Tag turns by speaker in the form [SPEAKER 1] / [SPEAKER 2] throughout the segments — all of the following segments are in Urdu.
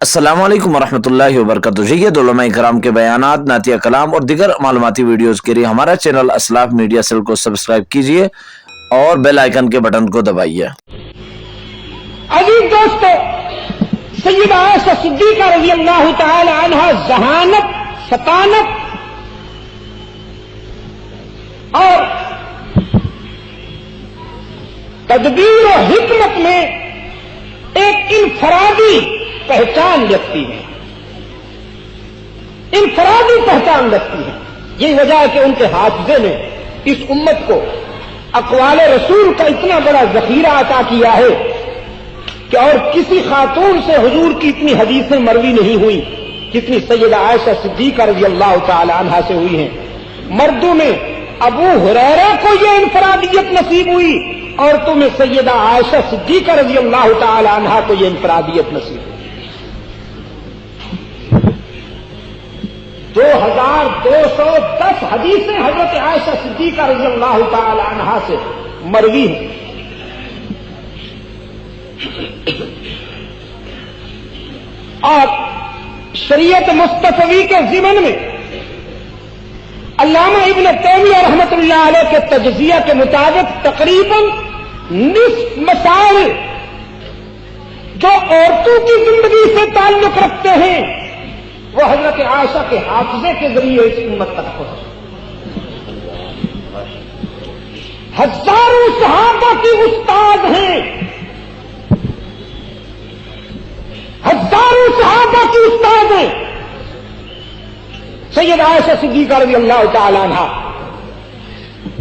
[SPEAKER 1] السلام علیکم ورحمۃ اللہ وبرکاتہ. جید علماء کرام کے بیانات، نعتیہ کلام اور دیگر معلوماتی ویڈیوز کے لیے ہمارا چینل اسلاف میڈیا سیل کو سبسکرائب کیجئے اور بیل آئیکن کے بٹن کو دبائیے.
[SPEAKER 2] عزیز دوستو، سیدہ عائشہ صدیقہ رضی اللہ تعالی عنہا ذہانت، فطانت اور تدبیر و حکمت میں ایک انفرادی پہچان رکھتی ہے، انفرادی پہچان رکھتی ہے. یہی وجہ ہے کہ ان کے حافظے میں اس امت کو اقوال رسول کا اتنا بڑا ذخیرہ عطا کیا ہے کہ اور کسی خاتون سے حضور کی اتنی حدیثیں مروی نہیں ہوئی جتنی سیدہ عائشہ صدیقہ رضی اللہ تعالی عنہا سے ہوئی ہیں. مردوں میں ابو ہریرہ کو یہ انفرادیت نصیب ہوئی، عورتوں میں سیدہ عائشہ صدیقہ رضی اللہ تعالی عنہا کو یہ انفرادیت نصیب ہوئی. 2210 حدیثیں حضرت عائشہ صدیقہ رضی اللہ تعالی عنہا سے مروی ہیں. اور شریعت مصطفی کے ضمن میں علامہ ابن تیمیہ رحمۃ اللہ علیہ کے تجزیہ کے مطابق تقریباً نصف مسائل جو عورتوں کی زندگی سے تعلق رکھتے ہیں وہ حضرت عائشہ کے حافظے کے ذریعے اس امت تک پہنچے. ہزاروں صحابہ کی استاد ہیں، ہزاروں صحابہ کی استاد ہیں سید عائشہ صدیقہ رضی اللہ تعالی عنہ.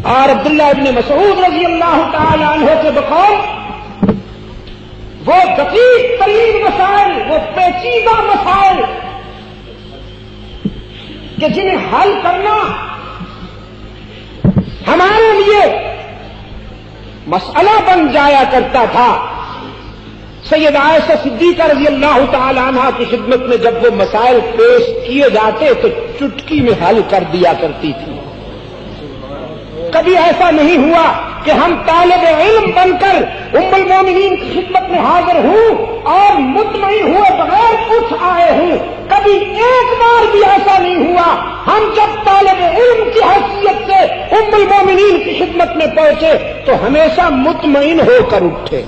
[SPEAKER 2] اور عبداللہ ابن مسعود رضی اللہ تعالی عنہ کے بقول وہ دقیق ترین مسائل، وہ پیچیدہ مسائل کہ جنہیں حل کرنا ہمارے لیے مسئلہ بن جایا کرتا تھا، سید عائشہ صدیقہ رضی اللہ تعالی عنہ کی خدمت میں جب وہ مسائل پیش کیے جاتے تو چٹکی میں حل کر دیا کرتی تھی. کبھی ایسا نہیں ہوا کہ ہم طالب علم بن کر ام المومنین کی خدمت میں حاضر ہوں اور مطمئن ہوئے بغیر اٹھ آئے ہوں. کبھی ایک بار بھی ایسا نہیں ہوا. ہم جب طالب علم کی حیثیت سے ام المومنین کی خدمت میں پہنچے تو ہمیشہ مطمئن ہو کر اٹھے.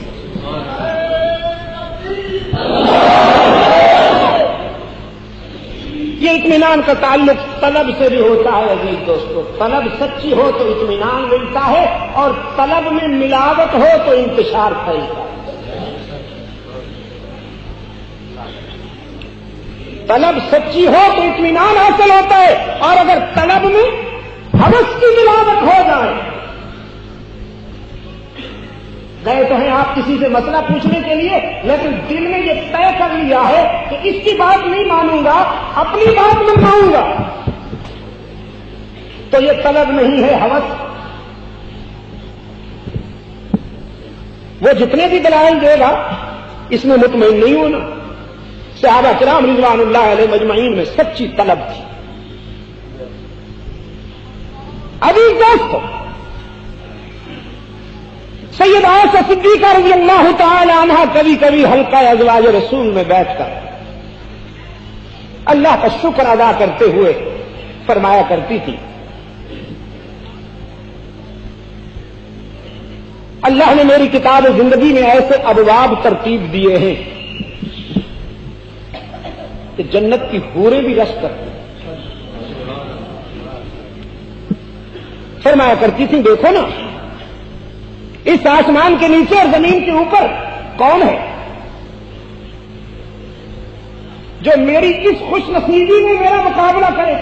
[SPEAKER 2] یہ اطمینان کا تعلق طلب سے بھی ہوتا ہے. عزیز دوستو، طلب سچی ہو تو اطمینان ملتا ہے اور طلب میں ملاوٹ ہو تو انتشار پھیلتا ہے. طلب سچی ہو تو اطمینان حاصل ہوتا ہے اور اگر طلب میں ہوس کی ملاوٹ ہو جائے. گئے تو ہیں آپ کسی سے مسئلہ پوچھنے کے لیے، لیکن دل میں یہ طے کر لیا ہے کہ اس کی بات نہیں مانوں گا، اپنی بات منواؤں گا، تو یہ طلب نہیں ہے، ہوس. وہ جتنے بھی دلائل دے گا اس میں مطمئن نہیں ہونا. صحابہ کرام رضوان اللہ علیہ مجمعین میں سچی طلب تھی. عزیز دوستو، سید عائشہ صدیقہ رضی اللہ تعالی عنہ کبھی کبھی حلقہ ازواج رسول میں بیٹھ کر اللہ کا شکر ادا کرتے ہوئے فرمایا کرتی تھی، اللہ نے میری کتاب زندگی میں ایسے ابواب ترتیب دیے ہیں کہ جنت کی حوریں بھی رس کرتی. فرمایا کرتی تھی، دیکھو نا اس آسمان کے نیچے اور زمین کے اوپر کون ہے جو میری اس خوش نصیبی میں میرا مقابلہ کرے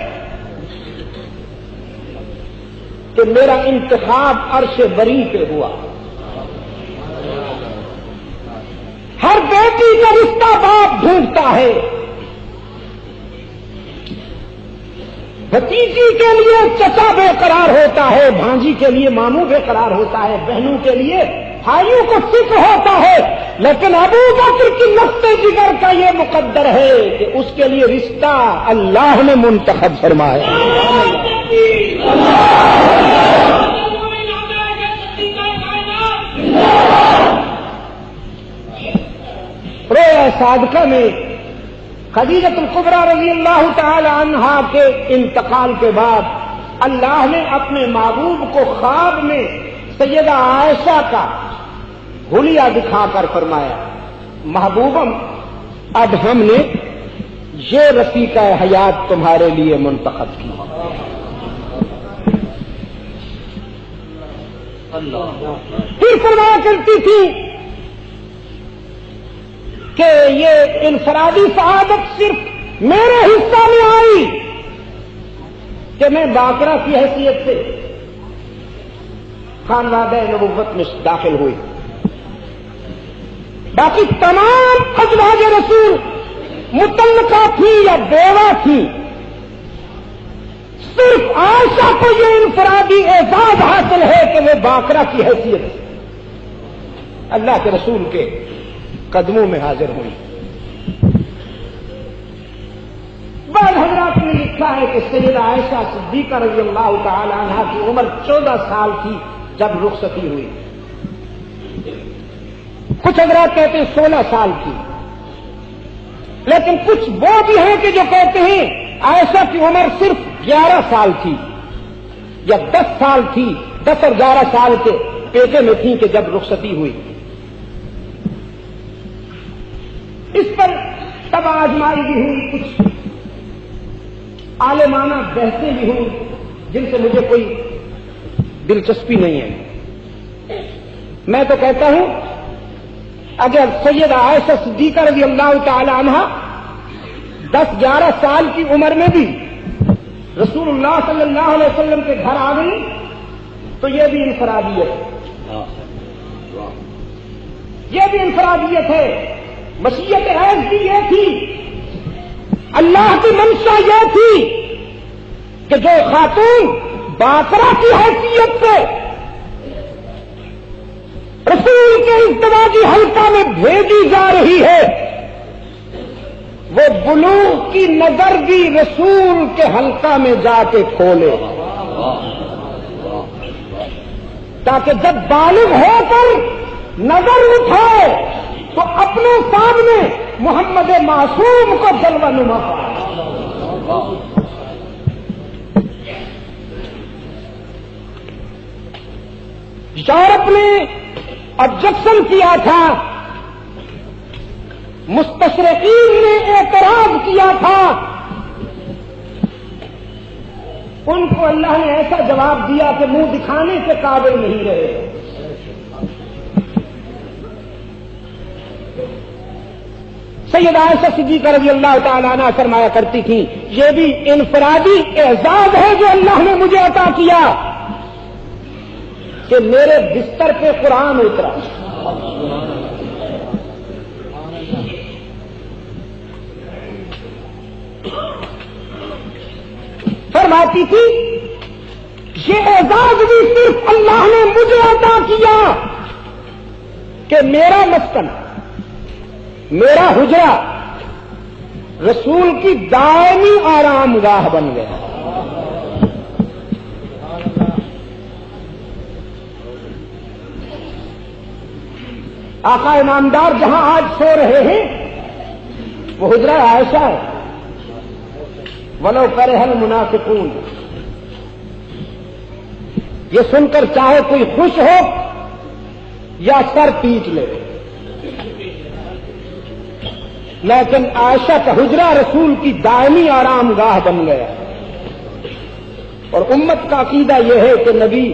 [SPEAKER 2] کہ میرا انتخاب عرش بری پہ ہوا. ہر بیٹی کا رشتہ باپ ڈھونڈتا ہے، بھتیجی کے لیے چچا بے قرار ہوتا ہے، بھانجی کے لیے ماموں بے قرار ہوتا ہے، بہنوں کے لیے بھائیوں کو فکر ہوتا ہے، لیکن ابو بکر کی نقطۂ جگر کا یہ مقدر ہے کہ اس کے لیے رشتہ اللہ نے منتخب فرمایا. رویا صادقہ میں خدیجۃ الکبریٰ رضی اللہ تعالی عنہا کے انتقال کے بعد اللہ نے اپنے محبوب کو خواب میں سیدہ عائشہ کا حلیہ دکھا کر فرمایا، محبوبم اب ہم نے یہ رفیقہ حیات تمہارے لیے منتخب کی۔ پھر فرمایا کرتی تھی کہ یہ انفرادی سعادت صرف میرے حصہ میں آئی کہ میں باقرہ کی حیثیت سے خانوادہ نبوت میں داخل ہوئی، باقی تمام ازواج رسول مطلقہ تھی یا بیوہ تھی، صرف عائشہ کو یہ انفرادی اعزاز حاصل ہے کہ وہ باقرہ کی حیثیت اللہ کے رسول کے قدموں میں حاضر ہوئی۔ بعض حضرات نے لکھا ہے کہ سیدہ عائشہ صدیقہ رضی اللہ تعالی عنہا کی عمر 14 سال تھی جب رخصتی ہوئی، کچھ حضرات کہتے ہیں 16 سال کی، لیکن کچھ وہ بھی ہیں کہ جو کہتے ہیں عائشہ کی عمر صرف 11 سال تھی یا 10 سال تھی، 10 اور 11 سال کے پیٹے میں تھی کہ جب رخصتی ہوئی۔ اس پر تب آزمائی بھی ہوئی، کچھ عالمانہ بحثیں بھی ہوئی جن سے مجھے کوئی دلچسپی نہیں ہے۔ میں تو کہتا ہوں اگر سیدہ عائشہ صدیقہ رضی اللہ تعالی عنہا 10-11 سال کی عمر میں بھی رسول اللہ صلی اللہ علیہ وسلم کے گھر آ گئی تو یہ بھی انفرادیت ہے، یہ بھی انفرادیت ہے۔ وصیت عز بھی یہ تھی، اللہ کی منشا یہ تھی کہ جو خاتون باقرہ کی حیثیت سے رسول کے ازدواجی حلقہ میں بھیجی جا رہی ہے وہ بلوغ کی نظر بھی رسول کے حلقہ میں جا کے کھولے، تاکہ جب بالغ ہو کر نظر اٹھائے تو اپنے سامنے محمد معصوم کو جلوہ نما یورپ نے آبجیکشن کیا تھا، مستشرقین نے اعتراض کیا تھا، ان کو اللہ نے ایسا جواب دیا کہ منہ دکھانے سے قابل نہیں رہے۔ سیدہ عائشہ صدیقہ رضی اللہ تعالی عنہا فرمایا کرتی تھی یہ بھی انفرادی اعزاز ہے جو اللہ نے مجھے عطا کیا کہ میرے بستر پہ قرآن اترا۔ فرماتی تھی یہ اعزاز بھی صرف اللہ نے مجھے عطا کیا کہ میرا مسکن، میرا حجرہ رسول کی دائمی آرام گاہ بن گیا۔ آقا انعامدار جہاں آج سو رہے ہیں وہ حجرہ عائشہ ہے، ولو کرہ المنافقون۔ یہ سن کر چاہے کوئی خوش ہو یا سر پیٹ لے، لیکن عائشہ کا حجرہ رسول کی دائمی آرام گاہ بن گیا۔ اور امت کا عقیدہ یہ ہے کہ نبی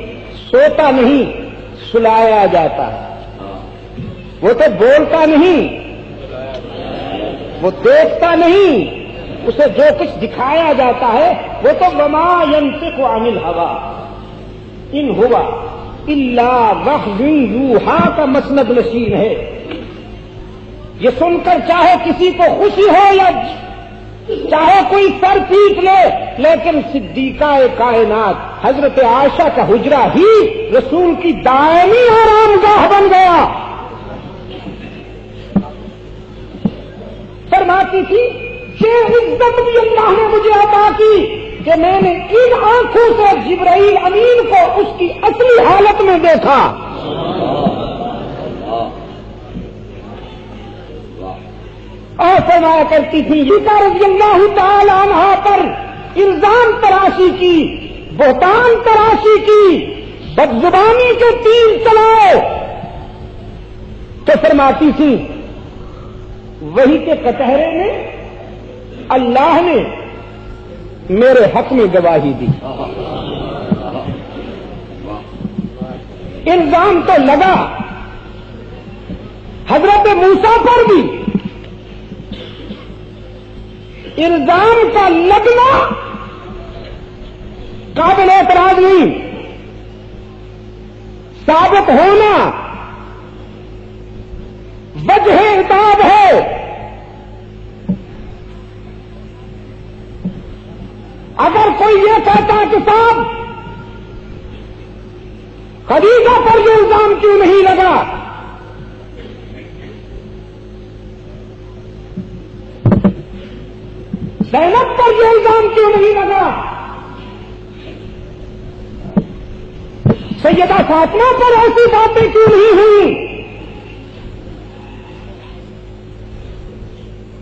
[SPEAKER 2] سوتا نہیں، سلایا جاتا ہے۔ وہ تو بولتا نہیں، وہ دیکھتا نہیں، اسے جو کچھ دکھایا جاتا ہے وہ تو وما ينطق عن الهوى ان هو الا وحی یوحی کا مسند نشین ہے۔ یہ سن کر چاہے کسی کو خوشی ہو یا چاہے کوئی سر پیٹ لے، لیکن صدیقہ کائنات حضرت عائشہ کا حجرہ ہی رسول کی دائمی آرام گاہ بن گیا۔ فرماتی تھی یہ عزت بھی اللہ نے مجھے عطا کی کہ میں نے ان آنکھوں سے جبرائیل امین کو اس کی اصلی حالت میں دیکھا۔ اور فرمایا کرتی تھی یہ رضی اللہ تعالی عنہ پر الزام تراشی کی، بہتان تراشی کی، بدزبانی کے تیر چلائے تو فرماتی تھی وہی کے کٹہرے میں اللہ نے میرے حق میں گواہی دی۔ الزام تو لگا حضرت موسیٰ پر بھی، الزام کا لگنا قابل اعتراض نہیں، ثابت ہونا وجہ عتاب ہے۔ اگر کوئی یہ کہتا کہ صاحب خدیجہ پر یہ الزام کیوں نہیں لگا، زینب پر یہ الزام کیوں نہیں لگا، سیدہ فاطمہ پر ایسی باتیں کیوں نہیں ہوئی،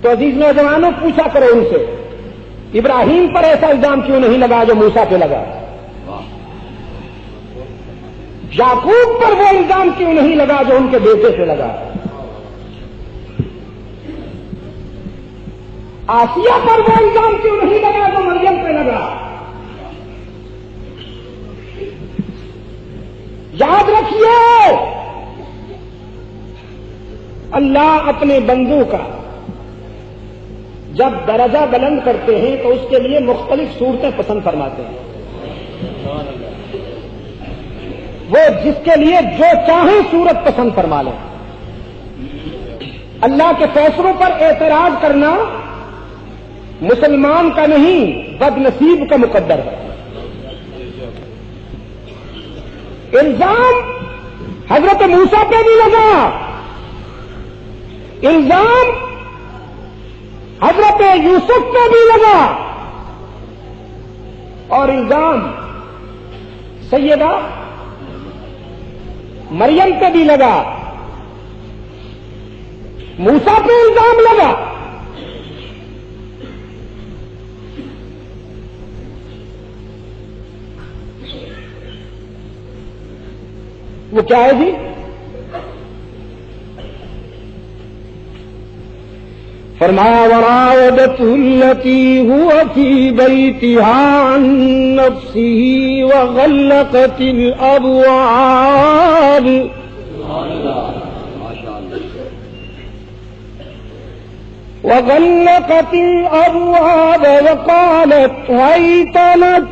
[SPEAKER 2] تو عزیز نوجوانوں پوچھا کرو ان سے ابراہیم پر ایسا الزام کیوں نہیں لگا جو موسیٰ پہ لگا، یعقوب پر وہ الزام کیوں نہیں لگا جو ان کے بیٹے پہ لگا، آسیہ پر وہ الزام کیوں نہیں لگا جو مریم پہ لگا۔ یاد رکھیے اللہ اپنے بندوں کا جب درجہ بلند کرتے ہیں تو اس کے لیے مختلف صورتیں پسند فرماتے ہیں، وہ جس کے لیے جو چاہیں صورت پسند فرما لیں۔ اللہ کے فیصلوں پر اعتراض کرنا مسلمان کا نہیں بد نصیب کا مقدر ہے۔ الزام حضرت موسیٰ پہ بھی لگا، الزام حضرت یوسف پہ بھی لگا، اور الزام سیدہ مریم پہ بھی لگا، موسیٰ پہ الزام لگا۔ وہ کیا ہے جی؟ فرمایا وراودته التي هو في بيتها عن نفسه وغلقت الأبواب وقالت هيت لك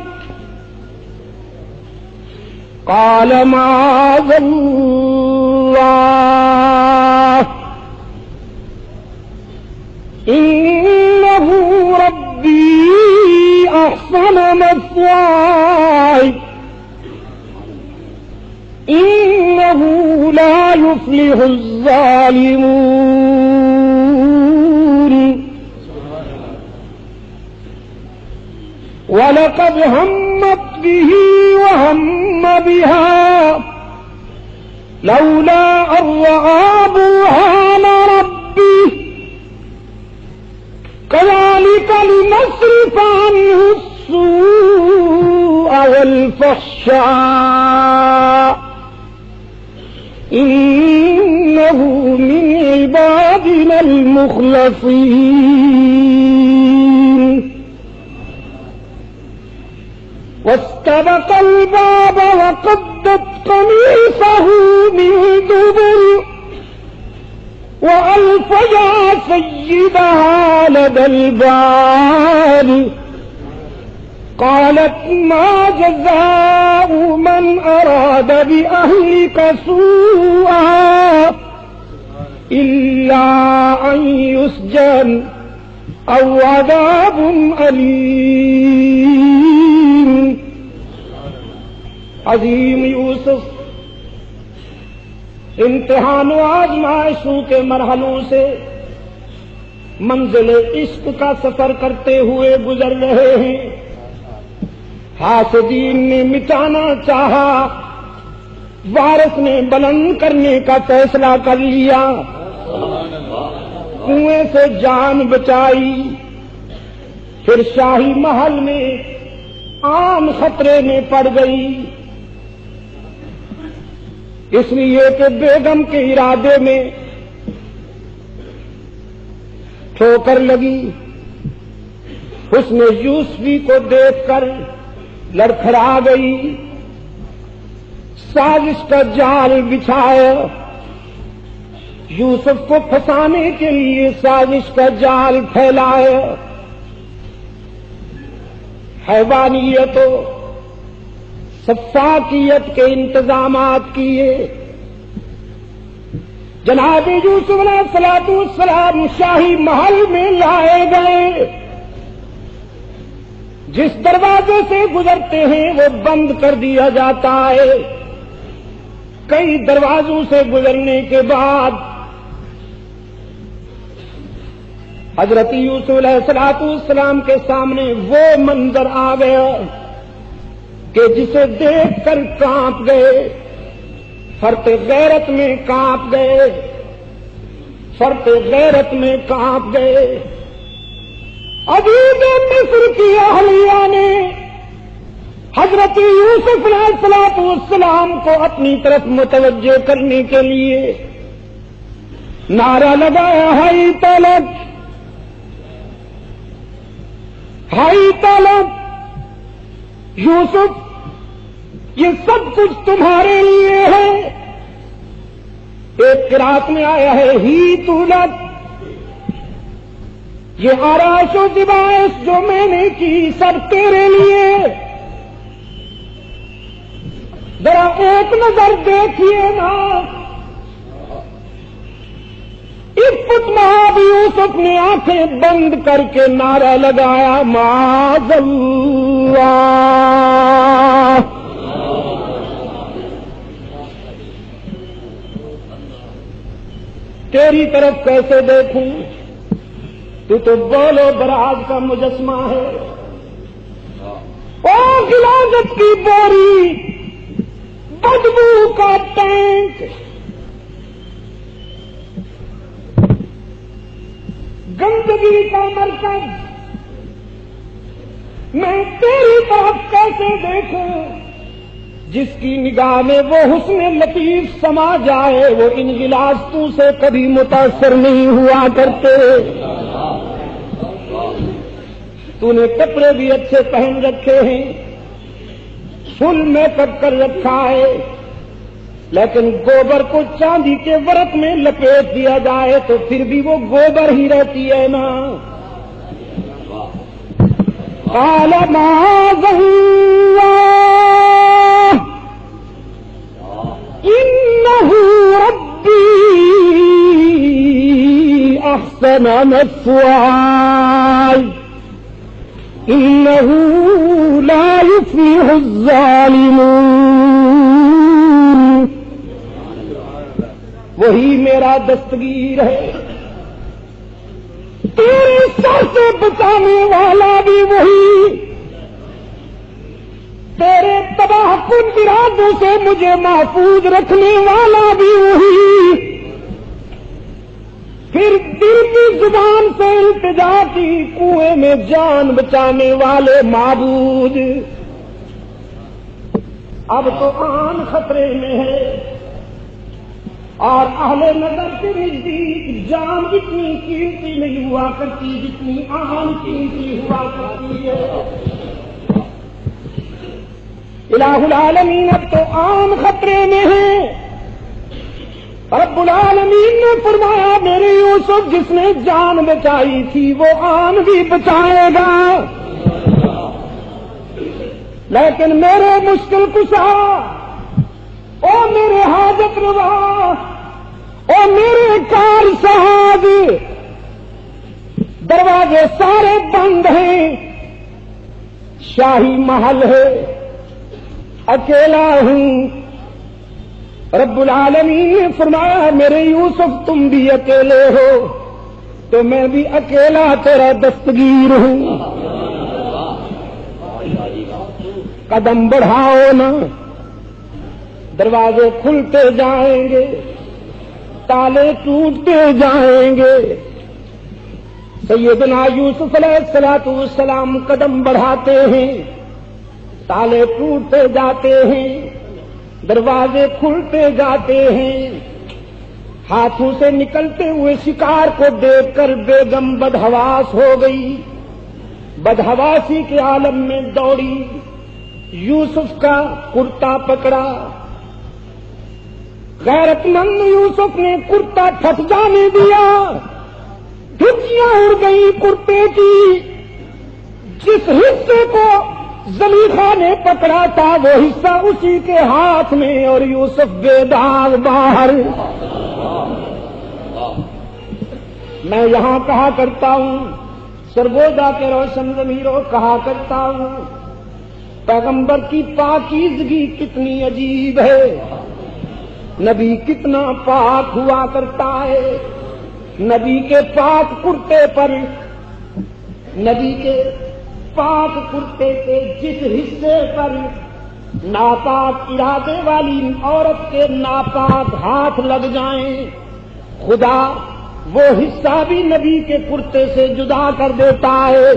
[SPEAKER 2] قال معاذ الله إنه ربي أحسن مثواي إنه لا يفلح الظالمون ولقد همت به وهم بها لولا أن رأى برهان ربه كذلك لنصرف عنه السوء والفحشاء إنه من عبادنا المخلصين واستبق الباب وقدت قميصه من دبر وألف يا سيدها لدى الباب قالت ما جزاء من أراد بأهلك سوءا إلا أن يسجن أو عذاب أليم۔ عظیم یوسف امتحان و آزمائشوں کے مرحلوں سے منزل عشق کا سفر کرتے ہوئے گزر رہے ہیں۔ حاسدین نے مٹانا چاہا، وارث نے بلند کرنے کا فیصلہ کر لیا۔ کنویں سے جان بچائی، پھر شاہی محل میں عام خطرے میں پڑ گئی، اس لیے کہ بیگم کے ارادے میں ٹھوکر لگی۔ حسن یوسفی کو دیکھ کر لڑکھڑا گئی، سازش کا جال بچھایا، یوسف کو پھنسانے کے لیے سازش کا جال پھیلایا، حیوانیت و سفاکیت کے انتظامات کیے۔ جناب یوسف علیہ السلام شاہی محل میں لائے گئے، جس دروازے سے گزرتے ہیں وہ بند کر دیا جاتا ہے، کئی دروازوں سے گزرنے کے بعد حضرت یوسف علیہ السلام کے سامنے وہ منظر آ گیا کہ جسے دیکھ کر کانپ گئے، فرط غیرت میں کانپ گئے، فرط غیرت میں کانپ گئے۔ عزیز مصر کی اہلیہ نے حضرت یوسف علیہ السلام کو اپنی طرف متوجہ کرنے کے لیے نعرہ لگایا، ہائی طلب، ہائی طلب، یوسف یہ سب کچھ تمہارے لیے ہے۔ ایک قرات میں آیا ہے ہی طلب، یہ آرائش و زبائش جو میں نے کی سب تیرے لیے۔ ذرا ایک نظر دیکھیے نا، اس پتمہاب یوسف نے آنکھیں بند کر کے نعرہ لگایا، معاذ اللہ، تیری طرف کیسے دیکھوں، تو بول و براز کا مجسمہ ہے، او غلاظت کی بوری، بدبو کا ٹینک، گندگی کا مرکز، میں تیری طرف کیسے دیکھوں؟ جس کی نگاہ میں وہ حسن لطیف سما جائے وہ ان غلاظتوں سے کبھی متاثر نہیں ہوا کرتے۔ تو نے کپڑے بھی اچھے پہن رکھے ہیں، فل میک اپ کر رکھا ہے، لیکن گوبر کو چاندی کے ورق میں لپیٹ دیا جائے تو پھر بھی وہ گوبر ہی رہتی ہے نا۔ قال معاذ اللہ انہ ربی احسن مثواي انہ لا يفلح الظالمون، وہی میرا دستگیر ہے، تیرے سر سے بچانے والا بھی وہی، تیرے تباہ کن ارادوں سے مجھے محفوظ رکھنے والا بھی وہی، پھر دل کی زبان سے التجا کی کنویں میں جان بچانے والے معبود۔ اب تو آن خطرے میں ہے، اور اہل نظر کے نزدیک جان اتنی قیمتی نہیں ہوا کرتی جتنی آن قیمتی ہوا کرتی ہے۔ الہ العالمین اب تو آن خطرے میں ہے۔ رب العالمین نے فرمایا میرے یوسف جس نے جان بچائی تھی وہ آن بھی بچائے گا، لیکن میرے مشکل کشا، او میرے حاجت روا، او میرے کار ساز، دروازے سارے بند ہیں، شاہی محل ہے، اکیلا ہوں۔ رب العالمین نے فرمایا میرے یوسف تم بھی اکیلے ہو تو میں بھی اکیلا تیرا دستگیر ہوں، قدم بڑھاؤ نا، دروازے کھلتے جائیں گے، تالے ٹوٹتے جائیں گے، سیدنا یوسف علیہ السلام قدم بڑھاتے ہیں، تالے ٹوٹتے جاتے ہیں، دروازے کھلتے جاتے ہیں، ہاتھوں سے نکلتے ہوئے شکار کو دیکھ کر بیگم بدحواس ہو گئی، بدحواسی کے عالم میں دوڑی، یوسف کا کرتا پکڑا، غیرت مند یوسف نے کرتا پھٹ جانے دیا، دھجیاں اڑ گئی کرتے کی، جس حصے کو زلیخا نے پکڑا تھا وہ حصہ اسی کے ہاتھ میں، اور یوسف بے داغ باہر۔ میں یہاں کہا کرتا ہوں، سرگودا کے روشن ضمیروں کہا کرتا ہوں، پیغمبر کی پاکیزگی کتنی عجیب ہے، نبی کتنا پاک ہوا کرتا ہے، نبی کے پاک کرتے پر، نبی کے پاک کرتے کے جس حصے پر ناپاک ارادے والی عورت کے ناپاک ہاتھ لگ جائیں، خدا وہ حصہ بھی نبی کے کرتے سے جدا کر دیتا ہے،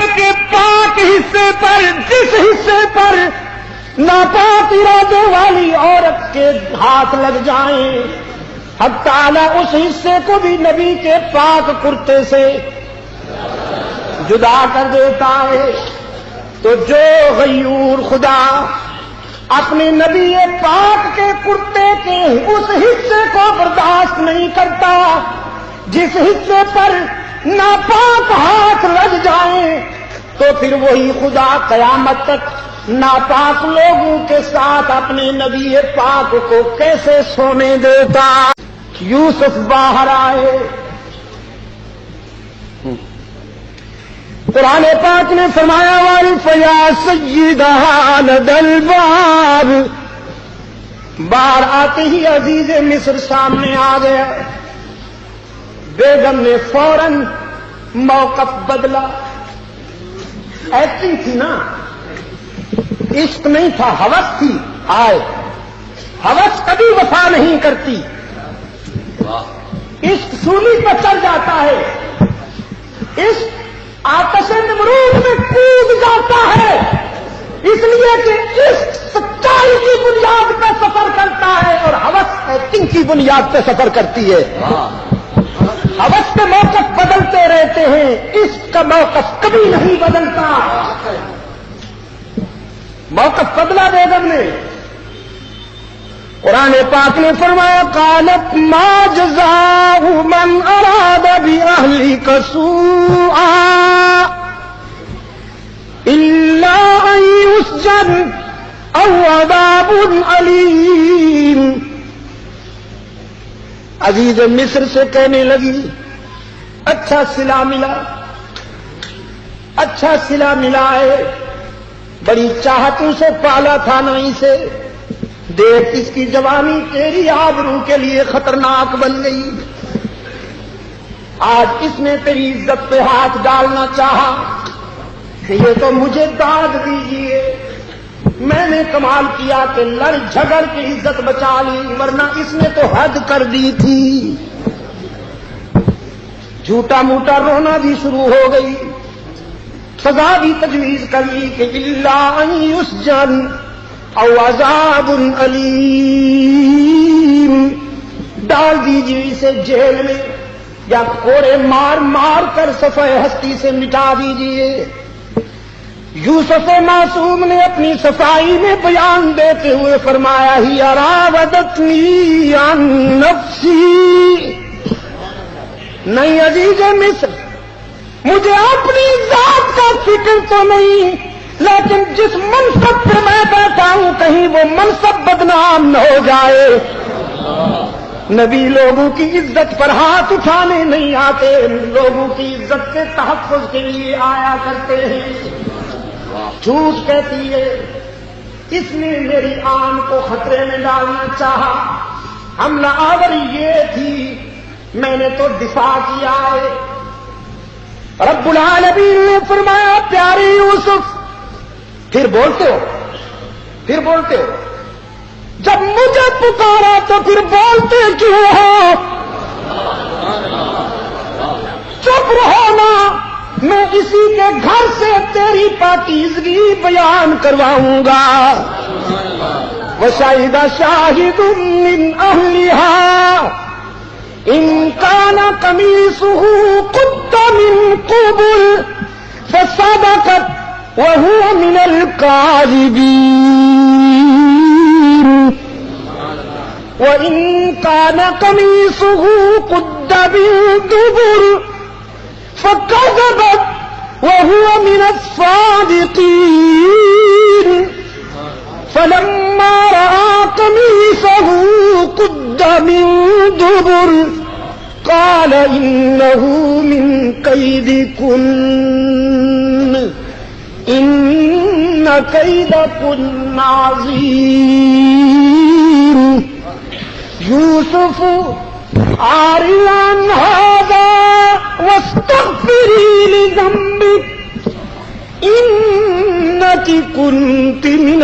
[SPEAKER 2] کہ پاک حصے پر، جس حصے پر ناپاک ارادے والی عورت کے ہاتھ لگ جائیں، حق تعالیٰ اس حصے کو بھی نبی کے پاک کرتے سے جدا کر دیتا ہے۔ تو جو غیور خدا اپنے نبی پاک کے کرتے کے اس حصے کو برداشت نہیں کرتا جس حصے پر ناپاک ہاتھ لگ جائیں، تو پھر وہی خدا قیامت تک ناپاک لوگوں کے ساتھ اپنے نبی پاک کو کیسے سونے دیتا۔ یوسف باہر آئے، قرآن پاک نے فرمایا وارف یا سیدہا لدی الباب، باہر آتے ہی عزیز مصر سامنے آ گیا، بیگم نے فوراً موقف بدلا، ایکٹنگ تھی نا، عشق نہیں تھا، ہوس تھی، آئے، ہوس کبھی وفا نہیں کرتی، عشق سولی پر چڑھ جاتا ہے، عشق آتش نمرود میں کود جاتا ہے، اس لیے کہ عشق سچائی کی بنیاد پہ سفر کرتا ہے اور ہوس ایکٹنگ کی بنیاد پہ سفر کرتی ہے۔ ہوس کے موقف بدلتے رہتے ہیں، عشق کا موقف کبھی نہیں بدلتا۔ موقف بدلا بیگم نے، قرآن پاک نے فرمایا قالت ما جزاء من اراد باہلک سوءا الا ان یسجن او عذاب علیم۔ عزیز مصر سے کہنے لگی اچھا صلہ ملا، اچھا صلہ ملا ہے، بڑی چاہتوں سے پالا تھا نا اسے، دیکھ اس کی جوانی تیری آبرو کے لیے خطرناک بن گئی، آج اس نے تیری عزت پہ ہاتھ ڈالنا چاہا کہ یہ تو مجھے داد دیجیے، میں نے کمال کیا کہ لڑ جھگڑ کے عزت بچا لی، ورنہ اس نے تو حد کر دی تھی۔ جھوٹا موٹا رونا بھی شروع ہو گئی، سزا بھی تجویز کر لی کہ الا ان یسجن او عذاب علیم، ڈال دیجیے اسے جیل میں یا کوڑے مار مار کر صفحہ ہستی سے مٹا دیجیے۔ یوسف معصوم نے اپنی صفائی میں بیان دیتے ہوئے فرمایا ہی راودتنی عن نفسی، نہیں عزیز مصر مجھے اپنی ذات کا فکر تو نہیں، لیکن جس منصب پہ میں بیٹھا ہوں کہیں وہ منصب بدنام نہ ہو جائے۔ نبی لوگوں کی عزت پر ہاتھ اٹھانے نہیں آتے، لوگوں کی عزت کے تحفظ کے لیے آیا کرتے ہیں۔ جھوٹ کہتی ہے اس نے میری آن کو خطرے میں ڈالنا چاہا، حملہ آوری یہ تھی، میں نے تو دفاع کیا ہے۔ رب العالمین نے فرمایا پیارے یوسف پھر بولتے ہو، جب مجھے پکارا تو پھر بولتے کیوں ہو؟ میں اسی کے گھر سے تیری پاکیزگی بیان کرواؤں گا. وشہد شاہد من اہلہا ان کان قمیصہ قد من قبل فصدقت وهو من الكاذبین وَإِن كَانَ قَمِيصُهُ قُدَّ مِن دُبُرٍ فَكَذَبَتْ وَهُوَ مِنَ الصَّادِقِينَ فَلَمَّا رَأَىٰ قَمِيصَهُ قُدَّ مِن دُبُرٍ قَالَ إِنَّهُ مِن كَيْدِكُنَّ إِنَّ كَيْدَكُنَّ عَظِيمٌ. یوسف عارض عن هذا واستغفری لذنبک انک کنت من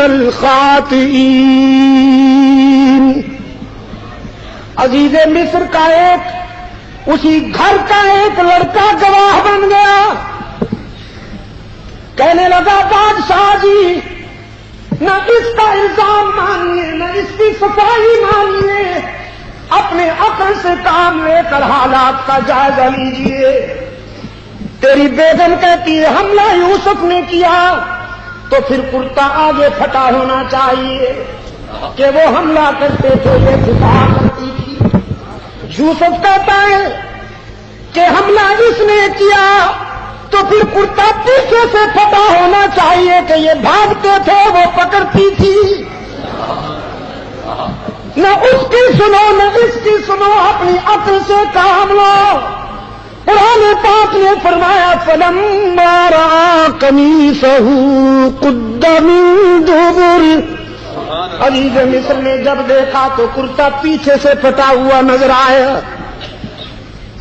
[SPEAKER 2] الخاطئین. عزیز مصر کا اسی گھر کا ایک لڑکا گواہ بن گیا. کہنے لگا بادشاہ جی نہ اس کا الزام مانیے نہ اس کی صفائی مانیے, اپنے عقل سے کام لے کر حالات کا جائزہ لیجیے. تیری بیگم کہتی ہے حملہ یوسف نے کیا تو پھر کرتا آگے پھٹا ہونا چاہیے کہ وہ حملہ کرتے تھے یہ دفاع کرتی تھی. یوسف کہتا ہے کہ حملہ اس نے کیا تو پھر کرتا پیچھے سے پھٹا ہونا چاہیے کہ یہ بھاگتے تھے وہ پکڑتی تھی. نہ اس کی سنو نہ اس کی سنو, اپنی عقل سے کام لو. قرآن پاک نے فرمایا فَلَمَّا رَأَىٰ قَمِيصَهُ قُدَّ مِن دُبُرٍ. عزیز مصر نے جب دیکھا تو کرتا پیچھے سے پھٹا ہوا نظر آیا.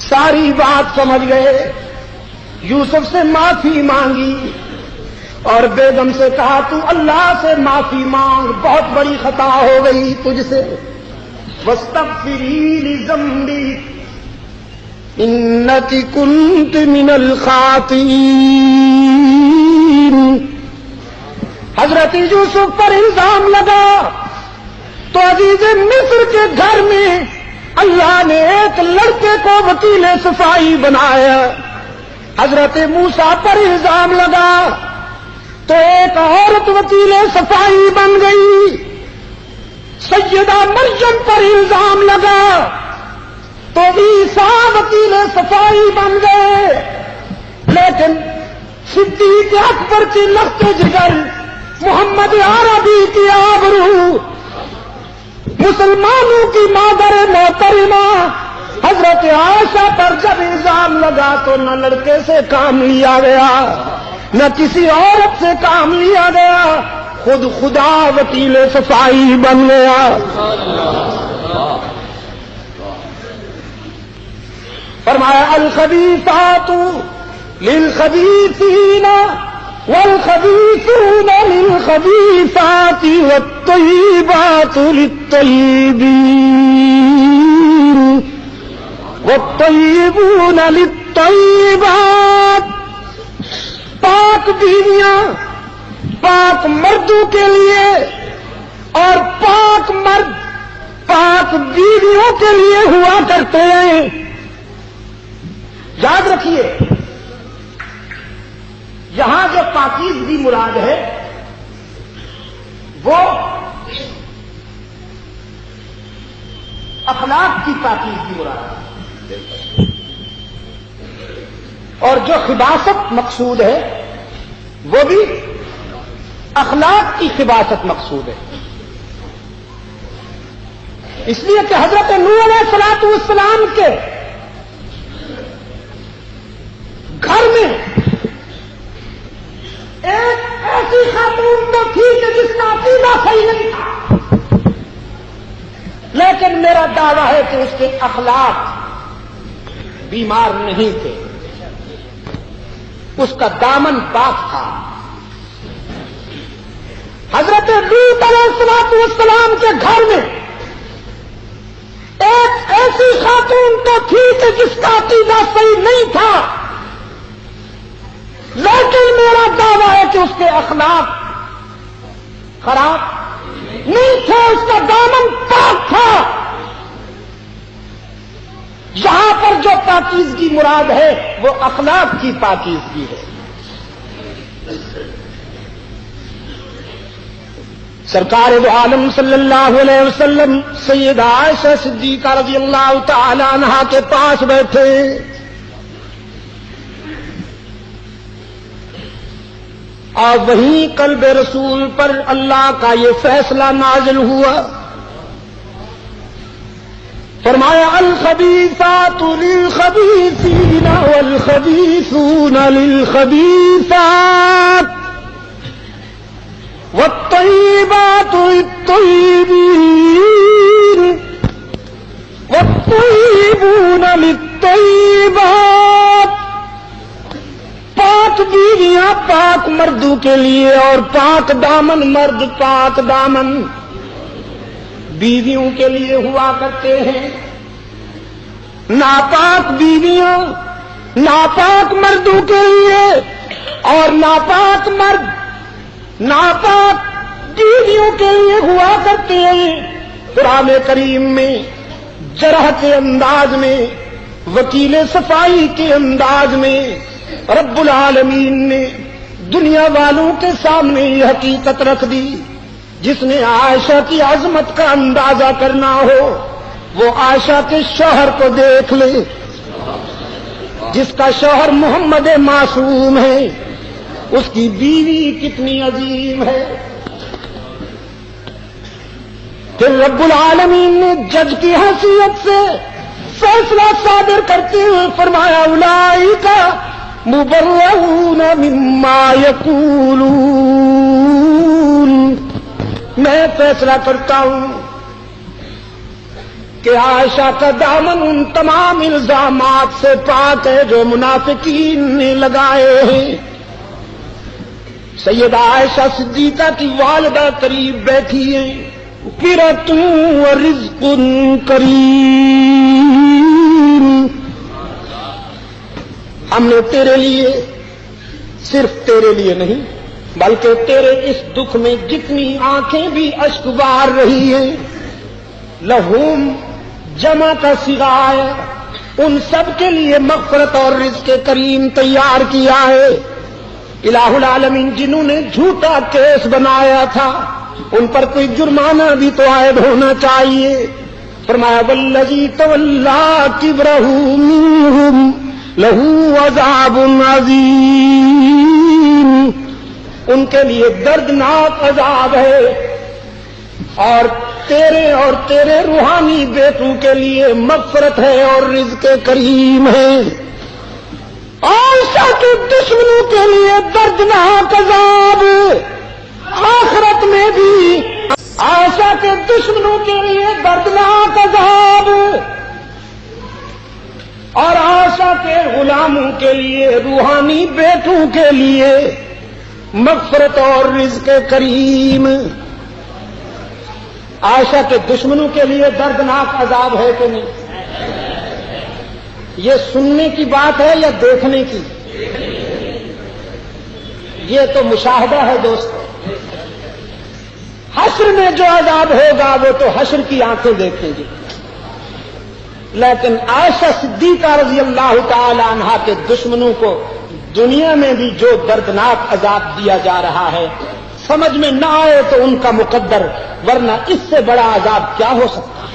[SPEAKER 2] ساری بات سمجھ گئے. یوسف سے معافی مانگی اور بیگم سے کہا تو اللہ سے معافی مانگ, بہت بڑی خطا ہو گئی تجھ سے. واستغفری لذنبک انک کنت من الخاطئین. حضرت یوسف پر الزام لگا تو عزیز مصر کے گھر میں اللہ نے ایک لڑکے کو وکیل صفائی بنایا. حضرت موسیٰ پر الزام لگا تو ایک عورت وکیل صفائی بن گئی. سیدہ مریم پر الزام لگا تو عیسیٰ وکیل صفائی بن گئے. لیکن صدیق اکبر کی لخت جگر, محمد عربی کی آبرو, مسلمانوں کی مادر محترمہ حضرت عائشہ پر جب الزام لگا تو نہ لڑکے سے کام لیا گیا نہ کسی عورت سے کام لیا گیا, خود خدا وکیل صفائی بن گیا. فرمایا الخبیثات للخبیثین والخبیثون للخبیثات والطیبات للطیبین والطیبون للطیبات. پاک بیویاں پاک مردوں کے لیے اور پاک مرد پاک بیویوں کے لیے ہوا کرتے ہیں. یاد رکھیے یہاں جو پاکیزگی مراد ہے وہ اخلاق کی پاکیزگی مراد ہے, اور جو خباثت مقصود ہے وہ بھی اخلاق کی خباثت مقصود ہے. اس لیے کہ حضرت نوح علیہ الصلوۃ والسلام کے گھر میں ایک ایسی خاتون تو تھی کہ جس کا عقیدہ صحیح نہیں تھا, لیکن میرا دعویٰ ہے کہ اس کے اخلاق بیمار نہیں تھے, اس کا دامن پاک تھا. حضرت لوط علیہ الصلوۃ والسلام کے گھر میں ایک ایسی خاتون تو تھی کہ جس کا عقیدہ صحیح نہیں تھا, کہ اس کے اخلاق خراب نہیں تھے، اس کا دامن پاک تھا. یہاں پر جو پاکیزگی مراد ہے وہ اخلاق کی پاکیزگی ہے. سرکار دو عالم صلی اللہ علیہ وسلم سیدہ عائشہ صدیقہ رضی اللہ تعالی عنہا کے پاس بیٹھے. اور وہیں قلب رسول پر اللہ کا یہ فیصلہ نازل ہوا. فرمایا الخبیثات للخبیثین والخبیثون للخبیثات والطیبات للطیبین والطیبون للطیبات. پاک بیویاں پاک مردوں کے لیے اور پاک دامن مرد پاک دامن بیویوں کے لیے ہوا کرتے ہیں. ناپاک بیویاں ناپاک مردوں کے لیے اور ناپاک مرد ناپاک بیویوں کے لیے ہوا کرتے ہیں. قرآن کریم میں جرح کے انداز میں وکیل صفائی کے انداز میں رب العالمین نے دنیا والوں کے سامنے یہ حقیقت رکھ دی. جس نے عائشہ کی عظمت کا اندازہ کرنا ہو وہ عائشہ کے شوہر کو دیکھ لے. جس کا شوہر محمد معصوم ہے اس کی بیوی کتنی عظیم ہے. پھر رب العالمین نے جج کی حیثیت سے فیصلہ صادر کرتے ہوئے فرمایا اولئک مبرؤون مما یقولون. میں فیصلہ کرتا ہوں کہ عائشہ کا دامن ان تمام الزامات سے پاک ہے جو منافقین نے لگائے ہیں. سیدہ عائشہ صدیقہ کی والدہ قریب بیٹھی ہیں. قرۃ ورزق کریم. ہم نے تیرے لیے صرف تیرے لیے نہیں بلکہ تیرے اس دکھ میں جتنی آنکھیں بھی اشک بار رہی ہیں لہوم جمع کا صیغہ ہے ان سب کے لیے مغفرت اور رزق کریم تیار کیا ہے. الہ العالمین جنہوں نے جھوٹا کیس بنایا تھا ان پر کوئی جرمانہ بھی تو عائد ہونا چاہیے. فرمایا والذی تولی کبرہ منہم لہ عذاب عظیم. ان کے لیے دردناک عذاب ہے اور تیرے روحانی بیٹوں کے لیے مغفرت ہے اور رزق کریم ہے. عائشہ کے دشمنوں کے لیے دردناک عذاب آخرت میں بھی. عائشہ کے دشمنوں کے لیے دردناک عذاب اور عائشہ کے غلاموں کے لیے روحانی بیٹوں کے لیے مغفرت اور رزق کریم. عائشہ کے دشمنوں کے لیے دردناک عذاب ہے کہ نہیں؟ یہ سننے کی بات ہے یا دیکھنے کی؟ یہ تو مشاہدہ ہے دوستو. حشر میں جو عذاب ہوگا وہ تو حشر کی آنکھیں دیکھیں گی. لیکن عائشہ صدیقہ رضی اللہ تعالی عنہا کے دشمنوں کو دنیا میں بھی جو دردناک عذاب دیا جا رہا ہے سمجھ میں نہ آئے تو ان کا مقدر، ورنہ اس سے بڑا عذاب کیا ہو سکتا ہے.